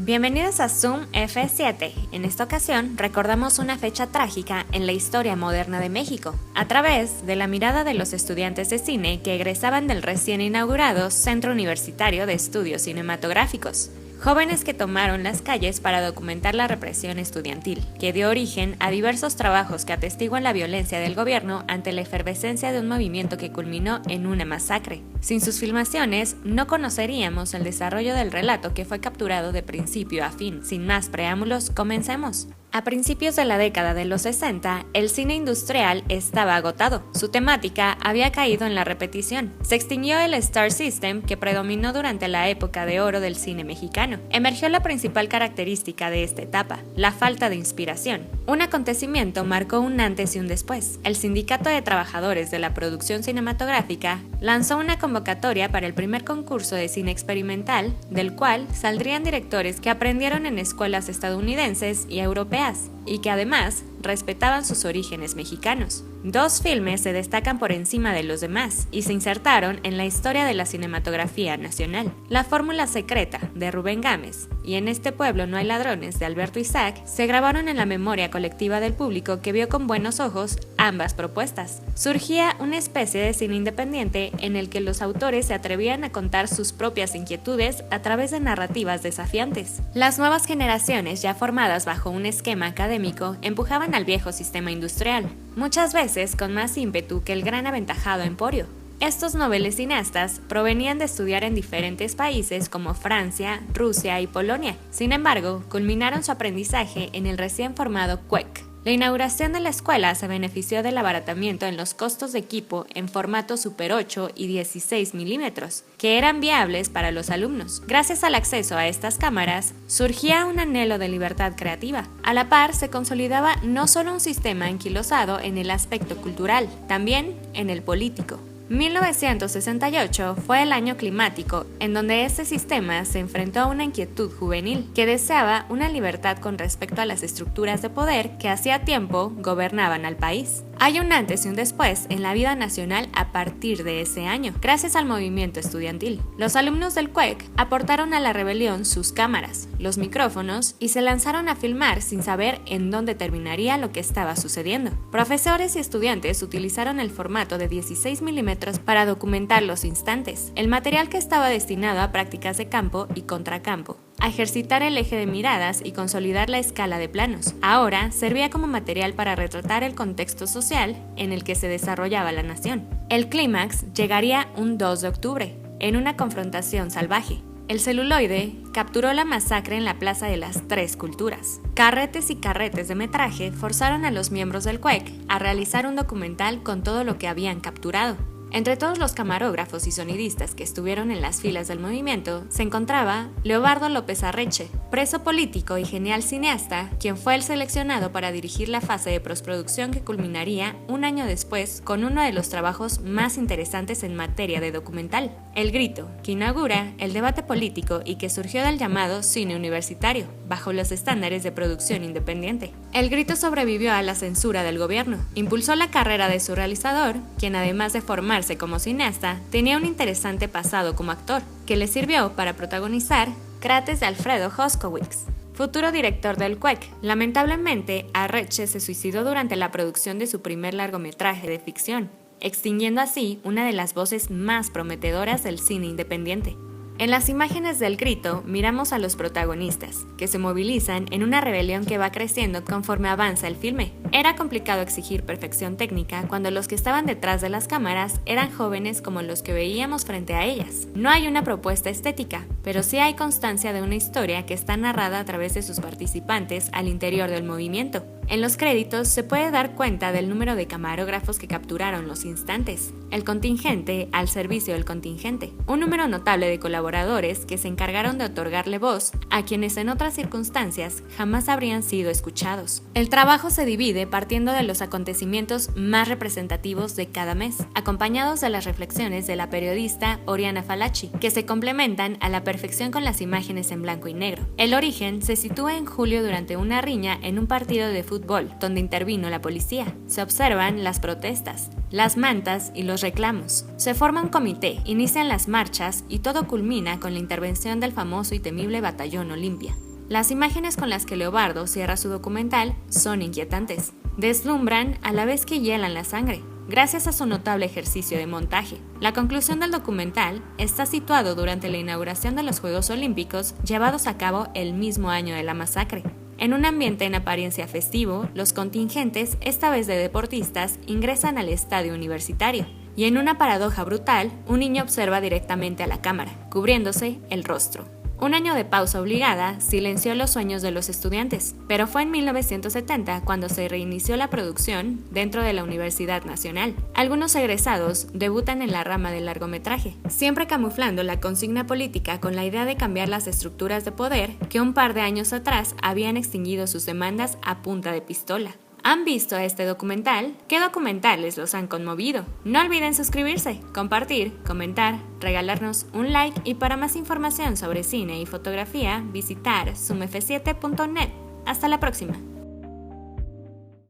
Bienvenidos a Zoom F7. En esta ocasión recordamos una fecha trágica en la historia moderna de México, a través de la mirada de los estudiantes de cine que egresaban del recién inaugurado Centro Universitario de Estudios Cinematográficos. Jóvenes que tomaron las calles para documentar la represión estudiantil, que dio origen a diversos trabajos que atestiguan la violencia del gobierno ante la efervescencia de un movimiento que culminó en una masacre. Sin sus filmaciones, no conoceríamos el desarrollo del relato que fue capturado de principio a fin. Sin más preámbulos, comencemos. A principios de la década de los 60, el cine industrial estaba agotado. Su temática había caído en la repetición. Se extinguió el Star System que predominó durante la época de oro del cine mexicano. Emergió la principal característica de esta etapa, la falta de inspiración. Un acontecimiento marcó un antes y un después. El Sindicato de Trabajadores de la Producción Cinematográfica lanzó una convocatoria para el primer concurso de cine experimental, del cual saldrían directores que aprendieron en escuelas estadounidenses y europeas, y que además respetaban sus orígenes mexicanos. Dos filmes se destacan por encima de los demás y se insertaron en la historia de la cinematografía nacional. La Fórmula Secreta, de Rubén Gámez, y En este pueblo no hay ladrones, de Alberto Isaac, se grabaron en la memoria colectiva del público que vio con buenos ojos ambas propuestas. Surgía una especie de cine independiente en el que los autores se atrevían a contar sus propias inquietudes a través de narrativas desafiantes. Las nuevas generaciones, ya formadas bajo un esquema académico, empujaban al viejo sistema industrial, muchas veces con más ímpetu que el gran aventajado Emporio. Estos noveles cineastas provenían de estudiar en diferentes países como Francia, Rusia y Polonia. Sin embargo, culminaron su aprendizaje en el recién formado CUEC. La inauguración de la escuela se benefició del abaratamiento en los costos de equipo en formato Super 8 y 16 milímetros, que eran viables para los alumnos. Gracias al acceso a estas cámaras, surgía un anhelo de libertad creativa. A la par, se consolidaba no solo un sistema enquilosado en el aspecto cultural, también en el político. 1968 fue el año climático, en donde este sistema se enfrentó a una inquietud juvenil que deseaba una libertad con respecto a las estructuras de poder que hacía tiempo gobernaban al país. Hay un antes y un después en la vida nacional a partir de ese año, gracias al movimiento estudiantil. Los alumnos del CUEC aportaron a la rebelión sus cámaras, los micrófonos y se lanzaron a filmar sin saber en dónde terminaría lo que estaba sucediendo. Profesores y estudiantes utilizaron el formato de 16 milímetros para documentar los instantes, el material que estaba destinado a prácticas de campo y contracampo, a ejercitar el eje de miradas y consolidar la escala de planos. Ahora servía como material para retratar el contexto social en el que se desarrollaba la nación. El clímax llegaría un 2 de octubre, en una confrontación salvaje. El celuloide capturó la masacre en la Plaza de las Tres Culturas. Carretes y carretes de metraje forzaron a los miembros del CUEC a realizar un documental con todo lo que habían capturado. Entre todos los camarógrafos y sonidistas que estuvieron en las filas del movimiento, se encontraba Leobardo López Arreche, preso político y genial cineasta, quien fue el seleccionado para dirigir la fase de postproducción que culminaría un año después con uno de los trabajos más interesantes en materia de documental, El Grito, que inaugura el debate político y que surgió del llamado cine universitario, bajo los estándares de producción independiente. El Grito sobrevivió a la censura del gobierno, impulsó la carrera de su realizador, quien además de formarse como cineasta, tenía un interesante pasado como actor, que le sirvió para protagonizar Crates de Alfredo Hoskowitz, futuro director del CUEC. Lamentablemente, Arreche se suicidó durante la producción de su primer largometraje de ficción, extinguiendo así una de las voces más prometedoras del cine independiente. En las imágenes del Grito miramos a los protagonistas, que se movilizan en una rebelión que va creciendo conforme avanza el filme. Era complicado exigir perfección técnica cuando los que estaban detrás de las cámaras eran jóvenes como los que veíamos frente a ellas. No hay una propuesta estética, pero sí hay constancia de una historia que está narrada a través de sus participantes al interior del movimiento. En los créditos se puede dar cuenta del número de camarógrafos que capturaron los instantes, el contingente al servicio del contingente, un número notable de colaboradores que se encargaron de otorgarle voz a quienes en otras circunstancias jamás habrían sido escuchados. El trabajo se divide partiendo de los acontecimientos más representativos de cada mes, acompañados de las reflexiones de la periodista Oriana Falachi, que se complementan a la perfección con las imágenes en blanco y negro. El origen se sitúa en julio durante una riña en un partido de fútbol, donde intervino la policía. Se observan las protestas, las mantas y los reclamos. Se forma un comité, inician las marchas y todo culmina con la intervención del famoso y temible Batallón Olimpia. Las imágenes con las que Leobardo cierra su documental son inquietantes. Deslumbran a la vez que hielan la sangre, gracias a su notable ejercicio de montaje. La conclusión del documental está situado durante la inauguración de los Juegos Olímpicos llevados a cabo el mismo año de la masacre. En un ambiente en apariencia festivo, los contingentes, esta vez de deportistas, ingresan al estadio universitario. Y en una paradoja brutal, un niño observa directamente a la cámara, cubriéndose el rostro. Un año de pausa obligada silenció los sueños de los estudiantes, pero fue en 1970 cuando se reinició la producción dentro de la Universidad Nacional. Algunos egresados debutan en la rama del largometraje, siempre camuflando la consigna política con la idea de cambiar las estructuras de poder que un par de años atrás habían extinguido sus demandas a punta de pistola. ¿Han visto este documental? ¿Qué documentales los han conmovido? No olviden suscribirse, compartir, comentar, regalarnos un like y para más información sobre cine y fotografía visitar sumf7.net. Hasta la próxima.